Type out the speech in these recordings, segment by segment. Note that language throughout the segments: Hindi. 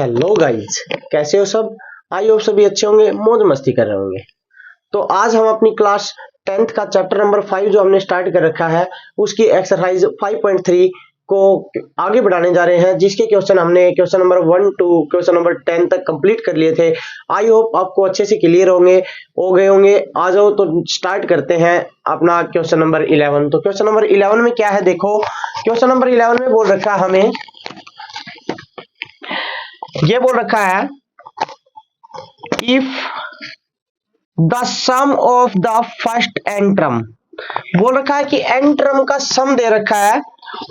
हेलो गाइज, कैसे हो सब। आई होप सभी अच्छे होंगे, मौज मस्ती कर रहे होंगे। तो आज हम अपनी क्लास 10th का चैप्टर नंबर 5 जो हमने स्टार्ट कर रखा है उसकी एक्सरसाइज 5.3 को आगे बढ़ाने जा रहे हैं, जिसके क्वेश्चन हमने question number 1 to question number 10 तक कंप्लीट कर लिए थे। आई होप आपको अच्छे से क्लियर हो गए होंगे। आ जाओ तो स्टार्ट करते हैं अपना क्वेश्चन नंबर 11। तो क्वेश्चन नंबर 11 में क्या है, देखो क्वेश्चन नंबर 11 में बोल रखा है हमें, ये बोल रखा है if the sum of the first n term, बोल रखा है कि एन टर्म का सम दे रखा है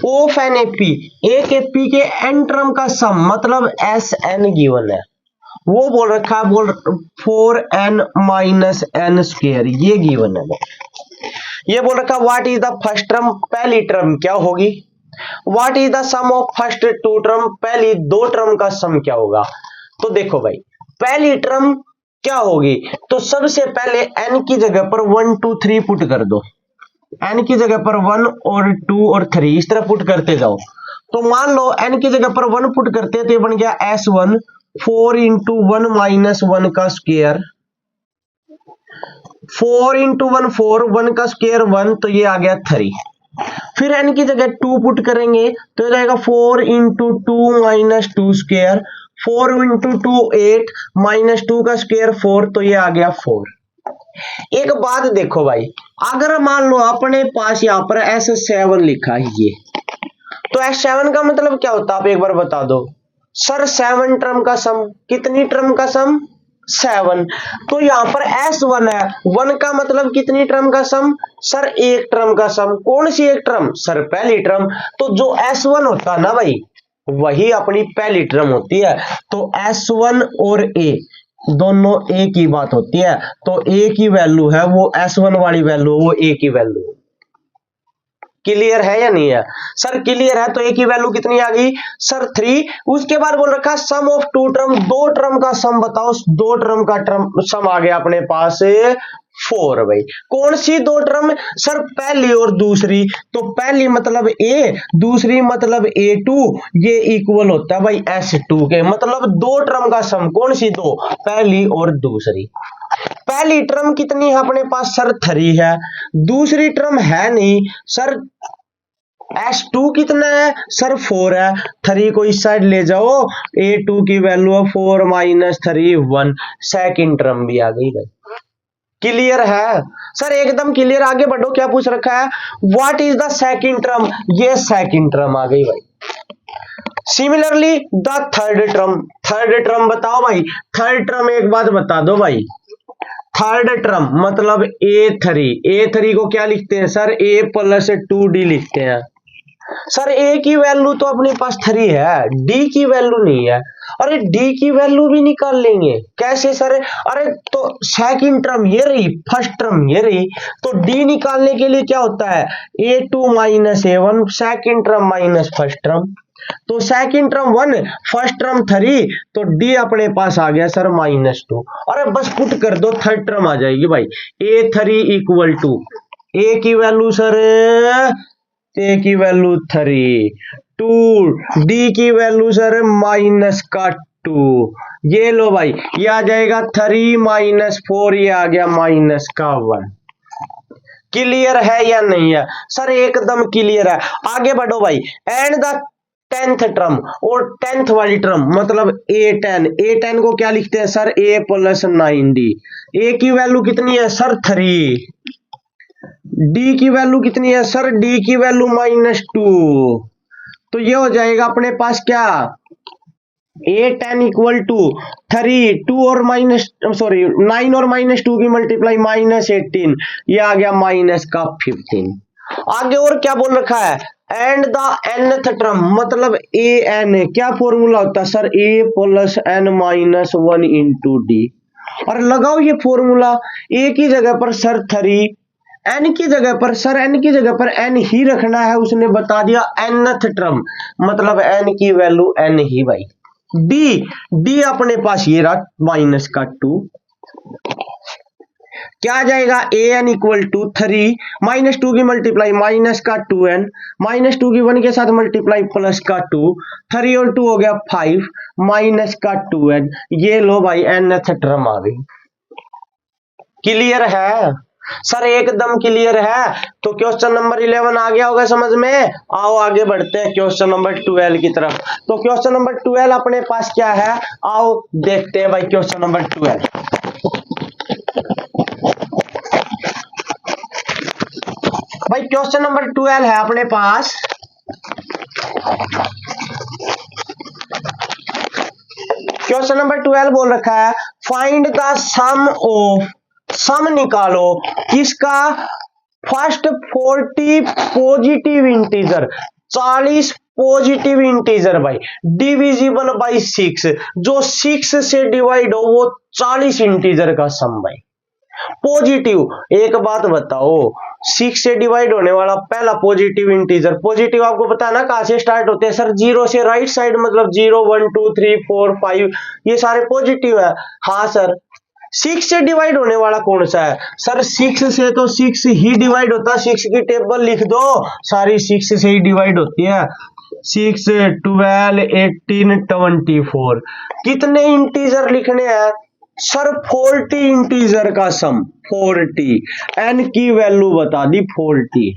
ऑफ एन एपी, एक एपी के एन टर्म का सम मतलब एस एन गिवन है, वो बोल रखा है बोल 4n माइनस एन स्क्वायर, ये गिवन है। ये बोल रखा what is the first term, पहली टर्म क्या होगी। What is the sum of first two term, पहली दो टर्म का सम क्या होगा। तो देखो भाई, पहली टर्म क्या होगी, तो सबसे पहले n की जगह पर 1 2 3 पुट कर दो। n की जगह पर 1 और 2 और 3 इस तरह पुट करते जाओ। तो मान लो n की जगह पर 1 पुट करते तो ये बन गया s1 4 इंटू 1 माइनस 1 का स्क्वायर, 4 इंटू 1 4, 1 का स्क्वायर 1, तो ये आ गया 3। फिर n की जगह 2 पुट करेंगे तो ये जाएगा 4 into 2 minus 2 square, 4 into 2 8 minus 2 का स्क्वायर 4, तो ये आ गया 4। एक बात देखो भाई, अगर मान लो अपने पास यहाँ पर S7 लिखा है ये, तो S7 का मतलब क्या होता है आप एक बार बता दो। सर 7 टर्म का सम, कितनी टर्म का सम 7। तो यहाँ पर S1 है, 1 का मतलब कितनी टर्म का सम, सर एक टर्म का सम। कौन सी एक टर्म, सर पहली टर्म। तो जो S1 होता है ना भाई, वही अपनी पहली टर्म होती है। तो S1 और A दोनों A की बात होती है, तो A की वैल्यू है वो S1 वाली वैल्यू, वो A की वैल्यू। क्लियर है या नहीं है सर, क्लियर है। तो A की वैल्यू कितनी आ गई सर 3। उसके बाद बोल रखा सम ऑफ टू टर्म, दो टर्म का सम बताओ। दो टर्म का सम आ गया अपने पास 4। भाई कौन सी दो टर्म, सर पहली और दूसरी। तो पहली मतलब A, दूसरी मतलब A2, ये इक्वल होता है भाई S2 के। मतलब दो टर्म का सम, कौन सी दो, पहली और दूसरी। पहली टर्म कितनी है अपने पास सर 3 है, दूसरी टर्म है नहीं सर S2 कितना है सर 4 है। 3 को इस साइड ले जाओ, A2 की वैल्यू है 4 माइनस 3 1, सेकंड टर्म भी आ गई भाई। क्लियर है सर, एकदम क्लियर। आगे बढ़ो, क्या पूछ रखा है, what is the second term, ये सेकंड टर्म आ गई भाई। Similarly the third term, third term बताओ भाई। थर्ड टर्म एक बात बता दो भाई, थर्ड टर्म मतलब A3 को क्या लिखते हैं सर, A प्लस 2D लिखते हैं। सर A की वैल्यू तो अपने पास 3 है, D की वैल्यू नहीं है। अरे D की वैल्यू भी निकाल लेंगे, कैसे सर। अरे तो सेकंड टर्म ये रही, फर्स्ट टर्म ये रही, तो D निकालने के लिए क्या होता है A2 minus A1, second term minus first term. तो सेकंड टर्म 1, फर्स्ट टर्म 3, तो D अपने पास आ गया सर -2। अरे बस पुट कर दो, थर्ड टर्म आ जाएगी भाई। A3 इक्वल टू A की वैल्यू सर, A की वैल्यू 3, 2 D की वैल्यू सर -2। ये लो भाई, ये आ जाएगा 3 माइनस 4, ये आ गया -1। क्लियर है या नहीं है सर, एकदम क्लियर है। आगे बढ़ो भाई, एंड द 10th टर्म, और 10th वाली टर्म मतलब A10 को क्या लिखते हैं sir, A plus 9D। A की वैल्यू कितनी है सर 3, D की वैल्यू कितनी है सर, D की वैल्यू -2। तो ये हो जाएगा अपने पास क्या, A10 इक्वल टू 3, 2 और -9 और -2 की मल्टीप्लाई -18, ये आ गया -15। आगे और क्या बोल रखा है, एंड द nth टर्म मतलब an, क्या फॉर्मूला होता है sir, A plus n minus 1 into D। और लगाओ ये फॉर्मूला, A की जगह पर सर 3, n की जगह पर सर, n की जगह पर n ही रखना है, उसने बता दिया nth टर्म मतलब n की वैल्यू n ही भाई। D अपने पास ये रहा -2। क्या आ जाएगा A N equal to 3 minus 2 की मल्टीप्लाई माइनस का 2n माइनस 2 की 1 के साथ मल्टीप्लाई प्लस का 2 3 और 2 हो गया 5 माइनस का 2n। ये लो भाई nth टर्म आ गई। क्लियर है सर? एकदम क्लियर है। तो क्वेश्चन नंबर 11 आ गया होगा समझ में। आओ आगे बढ़ते हैं क्वेश्चन नंबर 12 की तरफ। तो क्वेश्चन नंबर 12 अपने पास क्या है, आओ देखते हैं भाई क्वेश्चन नंबर 12। भाई क्वेश्चन नंबर 12 है अपने पास, क्वेश्चन नंबर 12 बोल रखा है फाइंड द सम ऑफ, सम निकालो किसका, first 40 positive integer, 40 positive integer भाई डिविजिबल बाई 6, जो 6 से डिवाइड हो वो 40 इंटीजर का सम भाई पॉजिटिव। एक बात बताओ, 6 से डिवाइड होने वाला पहला पॉजिटिव इंटीजर, पॉजिटिव आपको पता है ना कहां से स्टार्ट होते हैं सर, 0 से राइट साइड, मतलब 0 1 2 3 4 5 ये सारे पॉजिटिव है। हाँ सर 6 से डिवाइड होने वाला कौन सा है सर, 6 से तो 6 ही डिवाइड होता है, 6 की टेबल लिख दो, सारी 6 से ही डिवाइड होती है। 6 12 18 24 कितने इंटीजर लिखने हैं सर, 40 इंटीजर का सम 40, एन की वैल्यू बता दी 40।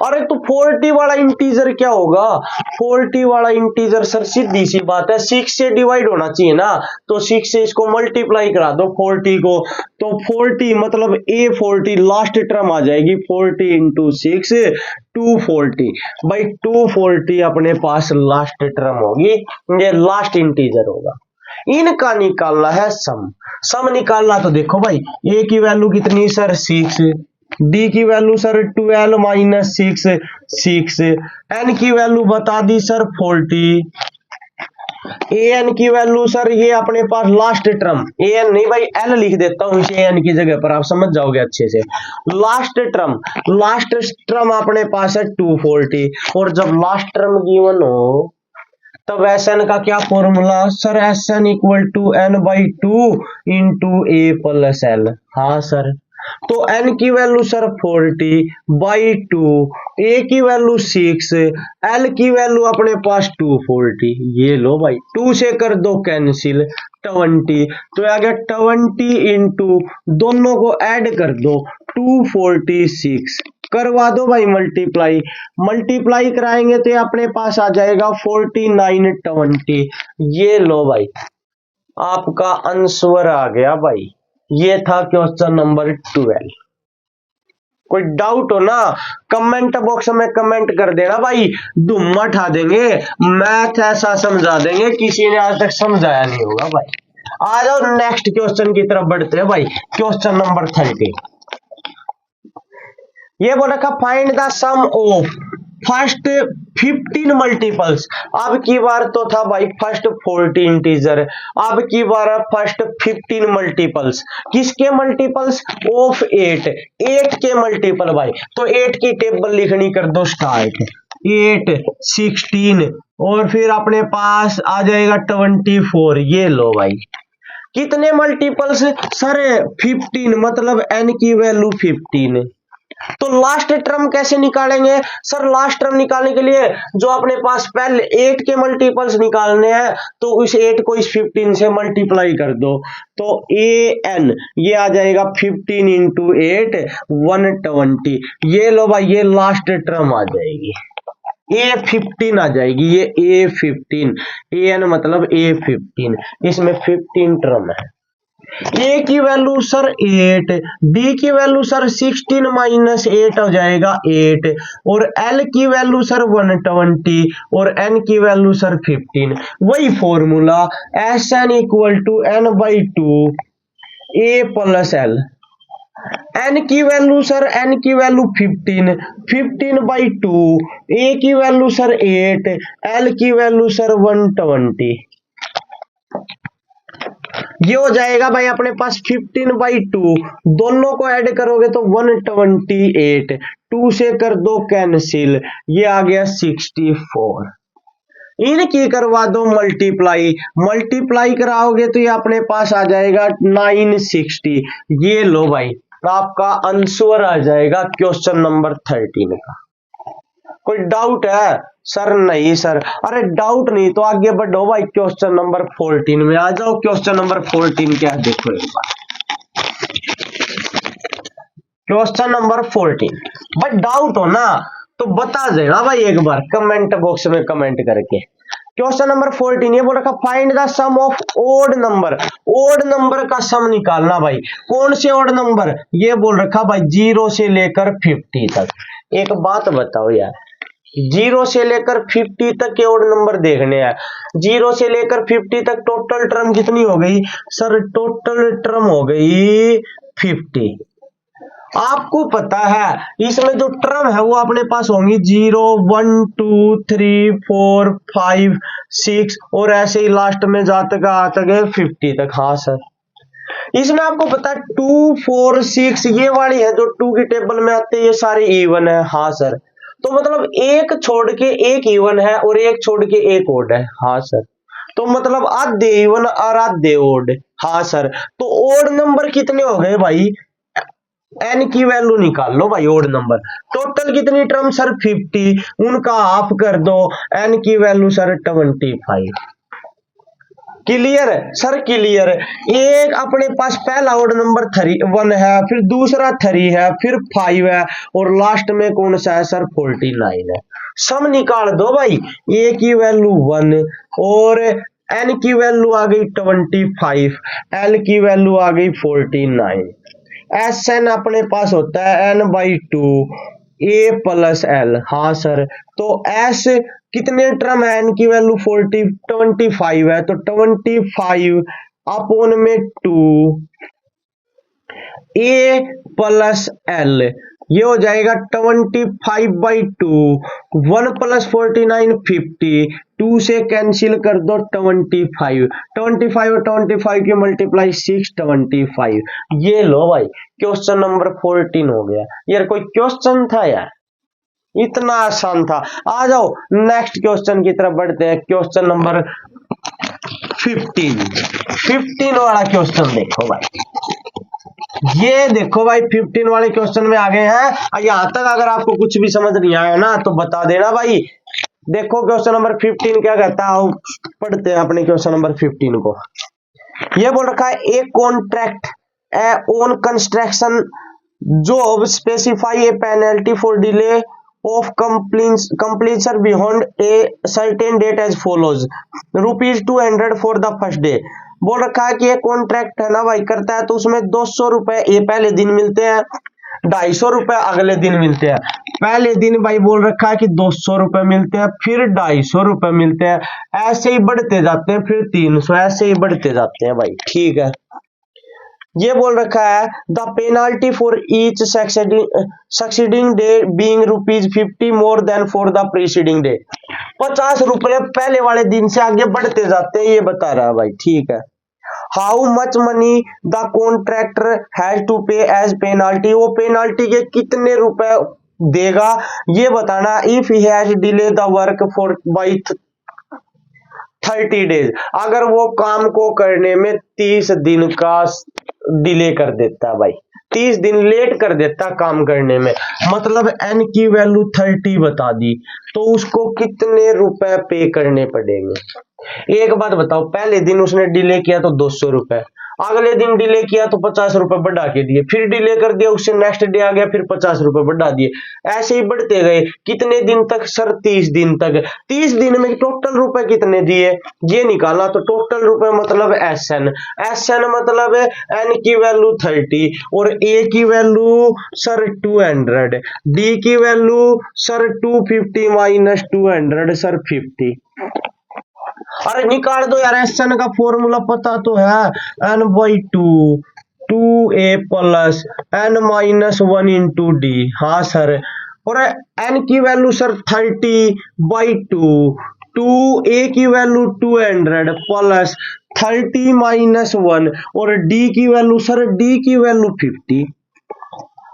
अरे तो 40 वाला इंटीजर क्या होगा, 40 वाला इंटीजर सर सीधी सी बात है 6 से डिवाइड होना चाहिए ना, तो 6 से इसको मल्टीप्लाई करा दो 40 को, तो 40 मतलब A40 लास्ट टर्म आ जाएगी 40 इंटू 6 240 भाई 240 अपने पास लास्ट टर्म होगी, ये लास्ट इंटीजर होगा। इनका निकालना है सम, सम निकालना तो देखो भाई ए की वैल्यू कितनी सर 6, डी की वैल्यू सर 12 माइनस 6 एन की वैल्यू बता दी सर 40, ए एन की वैल्यू सर ये अपने पास लास्ट टर्म, ए एन नहीं भाई एल लिख देता हूं इसे एन की जगह पर, आप समझ जाओगे अच्छे से। लास्ट टर्म अपने पास है 240, और जब लास्ट टर्म गिवन हो तब एस एन का क्या formula sir, S n equal to n by 2 into a plus l. हाँ सर तो n की वैल्यू सर 40 बाई 2, a की वैल्यू 6, l की वैल्यू अपने पास 240, ये लो भाई 2 से कर दो कैंसिल 20, तो आ गया 20 इंटू दोनों को ऐड कर दो 246, करवा दो भाई मल्टीप्लाई कराएंगे तो अपने पास आ जाएगा 4920, ये लो भाई आपका आंसर आ गया भाई। ये था क्वेश्चन नंबर 12। कोई डाउट हो ना कमेंट बॉक्स में कमेंट कर देना भाई, धूम मचा देंगे, मैथ ऐसा समझा देंगे किसी ने आज तक समझाया नहीं होगा भाई। आ जाओ नेक्स्ट क्वेश्चन की तरफ बढ़ते हैं भाई, क्वेश्चन नंबर 30। ये बोल रखा find the sum of first 15 multiples, अब की बार तो था भाई फर्स्ट 40 इंटीजर, अब की बार फर्स्ट 15 मल्टीपल्स, किसके मल्टीपल्स ऑफ 8 के मल्टीपल भाई, तो 8 की टेबल लिखनी कर दो स्टार्ट, 8 16 और फिर अपने पास आ जाएगा 24, ये लो भाई कितने मल्टीपल्स सर 15, मतलब n की वैल्यू 15। तो लास्ट टर्म कैसे निकालेंगे सर, लास्ट टर्म निकालने के लिए जो अपने पास पहले 8 के मल्टीपल्स निकालने हैं तो उस 8 को इस 15 से मल्टीप्लाई कर दो, तो an ये आ जाएगा 15 इंटू 8 120, ये लो भाई ये लास्ट टर्म आ जाएगी A15 आ जाएगी, ये A15, an मतलब A15, इसमें 15 टर्म है। ए की वैल्यू सर 8, डी की वैल्यू सर 16 माइनस 8 हो जाएगा 8, और एल की वैल्यू सर 120 और एन की वैल्यू सर 15, वही formula S n equal to n by 2 a plus l, n की वैल्यू सर 15 बाई 2, ए की वैल्यू सर 8, एल की वैल्यू सर 120, ये हो जाएगा भाई अपने पास 15 बाई 2, दोनों को ऐड करोगे तो 128, 2 से कर दो कैंसिल, ये आ गया 64, इनकी करवा दो मल्टीप्लाई, मल्टीप्लाई कराओगे तो ये अपने पास आ जाएगा 960। ये लो भाई आपका आंसर आ जाएगा क्वेश्चन नंबर 13 का। कोई डाउट है सर? नहीं सर। अरे डाउट नहीं तो आगे बढ़ो भाई, क्वेश्चन नंबर 14 में आ जाओ। क्वेश्चन नंबर 14 क्या है देखो एक बार। क्वेश्चन नंबर 14 भाई डाउट हो ना तो बता देना भाई एक बार कमेंट बॉक्स में कमेंट करके। क्वेश्चन नंबर 14 ये बोल रखा find the sum of odd number. Odd number का सम निकालना भाई। कौन से ओड नंबर? ये बोल रखा भाई 0 से लेकर 50 तक। एक बात बताओ यार, 0 से लेकर 50 तक के ओड नंबर देखने हैं। 0 से लेकर 50 तक टोटल टर्म कितनी हो गई सर? टोटल टर्म हो गई 50। आपको पता है इसमें जो टर्म है वो अपने पास होंगी 0, 1, 2, 3, 4, 5, 6 और ऐसे ही लास्ट में जाते गए 50 तक। हाँ सर। इसमें आपको पता है 2, 4, 6 ये वाली है जो 2 की टेबल में आते हैं, ये सारे इवन है। हाँ सर। तो मतलब एक छोड़ के एक इवन है और एक छोड़ के एक ओड है। हाँ सर। तो मतलब आधे इवन और आधे ओड। हाँ सर। तो ओड नंबर कितने हो गए भाई? एन की वैल्यू निकाल लो भाई। ओड नंबर टोटल कितनी टर्म सर? 50, उनका हाफ कर दो, एन की वैल्यू सर 25। क्लियर है सर? क्लियर है। एक अपने पास पहला ओड नंबर 1 है, फिर दूसरा 3 है, फिर 5 है और लास्ट में कौन सा है सर? 49 है। सम निकाल दो भाई। ए की वैल्यू 1 और एन की वैल्यू आ गई 25, एल की वैल्यू आ गई 49। एस एन अपने पास होता है n by 2 a plus l. हाँ सर। तो एस कितने टर्म है? n की वैल्यू 25 है तो 25 अपॉन में 2 ए प्लस एल, ये हो जाएगा 25 बाई 2। 1 प्लस 49 50, 2 से कैंसिल कर दो 25 और 25 की मल्टीप्लाई 625। ये लो भाई क्वेश्चन नंबर 14 हो गया। यार कोई क्वेश्चन था यार? इतना आसान था। आ जाओ नेक्स्ट क्वेश्चन की तरफ बढ़ते हैं। क्वेश्चन नंबर 15 वाला क्वेश्चन देखो भाई। ये देखो भाई 15 वाले क्वेश्चन में आ गए हैं। यहां तक अगर आपको कुछ भी समझ नहीं आया ना तो बता देना भाई। देखो क्वेश्चन नंबर 15 क्या कहता है, पढ़ते हैं अपने क्वेश्चन नंबर 15 को। ये बोल रखा है a contract on construction job specify A penalty for delay of completion beyond a certain date as follows: ₹200 for the first day. बोल रखा है कि ये कॉन्ट्रैक्ट है ना भाई करता है तो उसमें 200 रुपए ये पहले दिन मिलते हैं, 250 रुपए अगले दिन मिलते हैं। पहले दिन भाई बोल रखा है कि 200 रुपए मिलते हैं, फिर 250 रुपए मिलते हैं, ऐसे ही बढ़ते जाते हैं, फिर 300, ऐसे ही बढ़ते जाते हैं भाई। ठीक है। ये बोल रखा है the penalty for each succeeding day being ₹50 more than for the preceding day. 50 रुपए पहले वाले दिन से आगे बढ़ते जाते हैं, ये बता रहा है भाई। ठीक है। How much money the contractor has to pay as penalty, वो पेनाल्टी के कितने रुपए देगा ये बताना। If he has delay the work for by 30 days, अगर वो काम को करने में 30 दिन का डिले कर देता है भाई, 30 दिन लेट कर देता काम करने में, मतलब एन की वैल्यू 30 बता दी तो उसको कितने रुपए पे करने पड़ेंगे। एक बात बताओ, पहले दिन उसने डिले किया तो 200 रुपए, अगले दिन डिले किया तो 50 रुपए बढ़ा के दिए, फिर डिले कर दिया उससे नेक्स्ट डे आ गया फिर 50 रुपए बढ़ा दिए, ऐसे ही बढ़ते गए। कितने दिन तक सर? 30 दिन तक। 30 दिन में टोटल रुपए कितने दिए ये निकालना, तो टोटल रुपए मतलब एसएन, एसएन मतलब एन की वैल्यू 30 और ए की वैल्यू सर 200, डी की वैल्यू सर 250 माइनस 200 सर 50। अरे निकाल दो यार, एसएन का फॉर्मूला पता तो है, n by 2 a plus n minus 1 into D. हाँ सर। और n की वैल्यू सर 30 बाई 2 a की वैल्यू 200 प्लस 30 माइनस 1 और d की वैल्यू सर d की वैल्यू 50।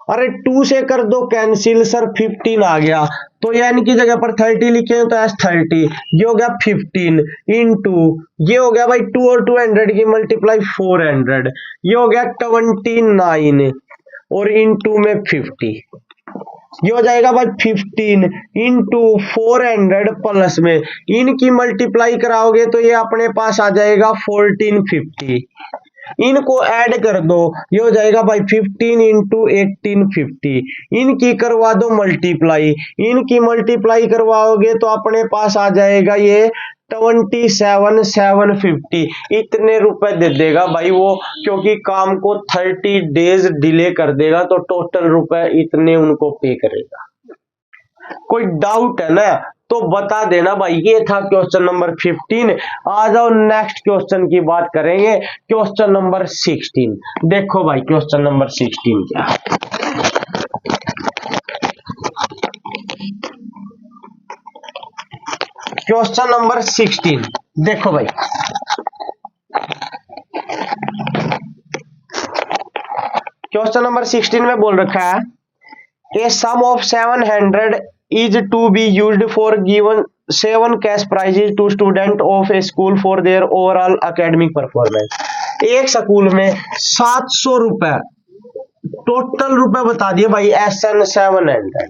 अरे 2 से कर दो कैंसिल सर 15 आ गया, तो ये n की जगह पर 30 लिखे तो एस 30, ये हो गया 15 इंटू, ये हो गया भाई 2 और 200 की मल्टीप्लाई 400, ये हो गया 29 और इंटू में 50, ये हो जाएगा भाई 15 इंटू 400 प्लस में इनकी मल्टीप्लाई कराओगे तो ये अपने पास आ जाएगा 1450, इनको ऐड कर दो, ये हो जाएगा भाई 15 इंटू 1850, इनकी करवा दो मल्टीप्लाई, इनकी मल्टीप्लाई करवाओगे तो अपने पास आ जाएगा ये 27,750, इतने रुपए दे देगा भाई वो, क्योंकि काम को 30 डेज डिले कर देगा तो टोटल रुपए इतने उनको पे करेगा। कोई डाउट है ना तो बता देना भाई। ये था क्वेश्चन नंबर 15। आ जाओ नेक्स्ट क्वेश्चन की बात करेंगे, क्वेश्चन नंबर 16। देखो भाई क्वेश्चन नंबर 16 क्या है। क्वेश्चन नंबर 16 देखो भाई, क्वेश्चन नंबर 16 में बोल रखा है ए सम of 700 is to be used for given 7 cash prizes to student of a school for their overall academic performance। एक स्कूल में 700 रुपए टोटल रुपए बता दिए भाई, SN 700,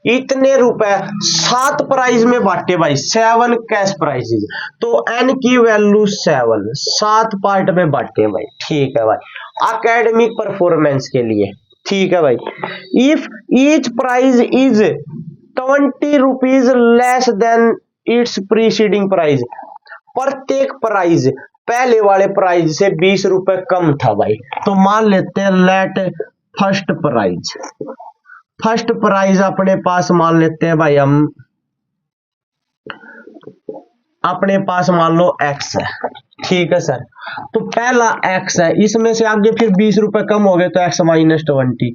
इतने रुपए 7 प्राइज में बांटे भाई, 7 कैश प्राइजेज, तो n की वैल्यू 7, 7 पार्ट में बांटे भाई, ठीक है भाई, एकेडमिक परफॉर्मेंस के लिए, ठीक है भाई। If each prize is 20 rupees less than its preceding prize, प्रत्येक प्राइज पहले वाले प्राइज से 20 रुपए कम था भाई, तो मान लेते हैं let first prize, first prize अपने पास मान लेते हैं भाई, हम अपने पास मान लो x है, ठीक है सर, तो पहला x है, इसमें से आगे फिर 20 रुपए कम हो गए तो x माइनस 20,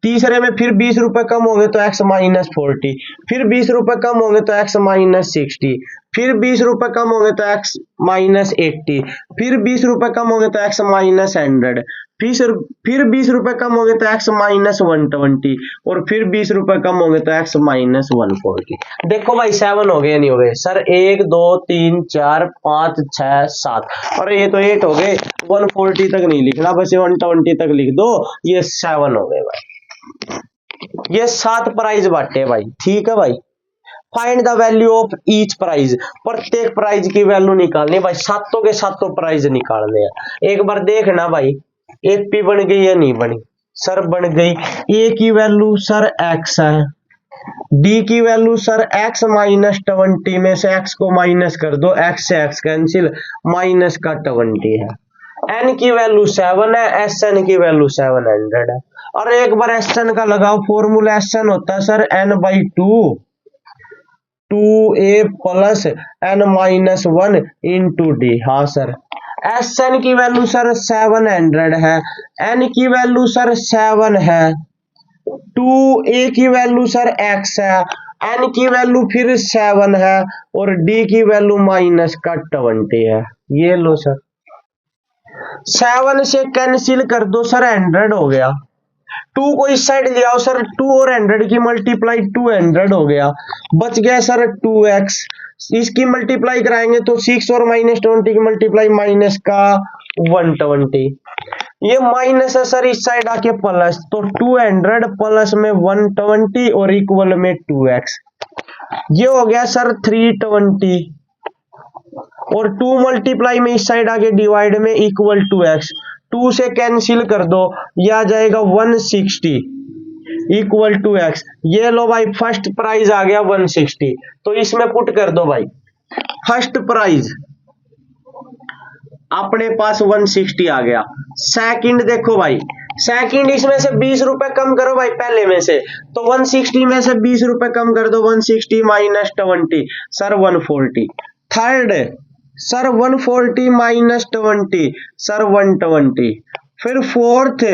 तीसरे में फिर 20 रुपए कम हो गए तो x माइनस 40, फिर 20 रुपए कम हो गए तो x माइनस 60, फिर 20 रुपए कम हो गए तो x माइनस 80, फिर 20 रुपए कम हो गए तो x माइनस 100, फिर 20 रुपए कम हो गए तो x माइनस 120, और फिर 20 रुपए कम हो गए तो x माइनस 140। देखो भाई 7 हो गए नहीं हो गए सर, 1 2 3 4 5 6 7, और ये तो 8 हो गए, 140 तक नहीं लिखना, बस 120 तक लिख दो, ये 7 हो गए भाई, ये 7 प्राइज बांटे भाई, ठीक है भाई। Find the value of each prize, प्रत्येक प्राइज की वैल्यू निकालनी भाई, सातों के सातों प्राइज निकालने हैं। एक बार देखना भाई एपी बन गई या नहीं बनी, सर बन गई। ए की वैल्यू सर x है, डी की वैल्यू सर x माइनस 20 में से x को माइनस कर दो, x से x कैंसिल, माइनस का 20 है। n की वैल्यू 7 है, SN की वैल्यू 700 है, और एक बार SN का लगाओ फॉर्मूला, SN होता है sir n/2 2a plus n minus 1 into D. हाँ सर, SN की वैल्यू सर 700 है, n की वैल्यू सर 7 है, 2a की वैल्यू सर x है, n की वैल्यू फिर 7 है, और d की वैल्यू माइनस का 20 है। ये लो सर, 7 से कैंसिल कर दो सर, 100 हो गया, 2 को इस साइड ले आओ सर, 2 और 100 की मल्टीप्लाई 200 हो गया, बच गया सर 2x, इसकी मल्टीप्लाई कराएंगे तो 6 और माइनस 20 की मल्टीप्लाई माइनस का 120, ये माइनस है सर, इस साइड आके प्लस, तो 200 प्लस में 120 और इक्वल में 2x, ये हो गया सर 320, और 2 मल्टीप्लाई में इस साइड आके डिवाइड में इक्वल 2x, 2 से कैंसिल कर दो, यह आ जाएगा 160 इक्वल टू x। ये लो भाई फर्स्ट प्राइज आ गया 160, तो इसमें पुट कर दो भाई, फर्स्ट प्राइज अपने पास 160 आ गया। सेकंड देखो भाई, सेकंड इसमें से 20 रुपए कम करो भाई पहले में से, तो 160 में से 20 रुपए कम कर दो, 160 minus 20 sir 140। Third sir 140 minus 20 sir 120। फिर फोर्थ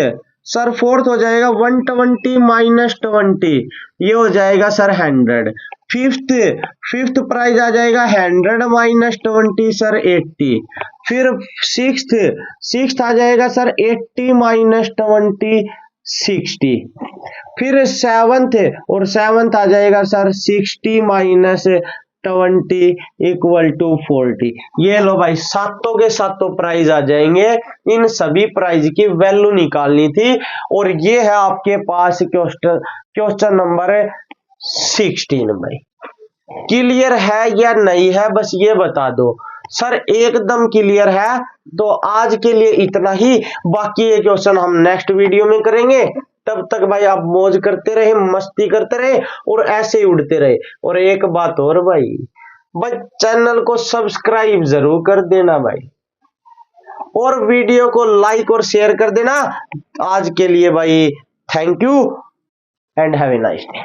सर, फोर्थ हो जाएगा 120 माइनस 20, ये हो जाएगा सर 100। फिफ्थ प्राइज आ जाएगा 100 माइनस 20 सर 80। फिर सिक्स्थ आ जाएगा सर 80 माइनस 20 60। फिर सेवंथ और सेवंथ आ जाएगा सर 60 माइनस 20 इक्वल टू 40। ये लो भाई सातों के सातों प्राइज आ जाएंगे। इन सभी प्राइज की वैल्यू निकालनी थी और ये है आपके पास क्वेश्चन नंबर 16 भाई। क्लियर है या नहीं है बस ये बता दो। सर एकदम क्लियर है तो आज के लिए इतना ही, बाकी ये क्वेश्चन हम नेक्स्ट वीडियो में करेंगे। तब तक भाई आप मौज करते रहे, मस्ती करते रहे और ऐसे ही उड़ते रहे। और एक बात और भाई चैनल को सब्सक्राइब जरूर कर देना भाई और वीडियो को लाइक और शेयर कर देना। आज के लिए भाई thank you and have a nice day.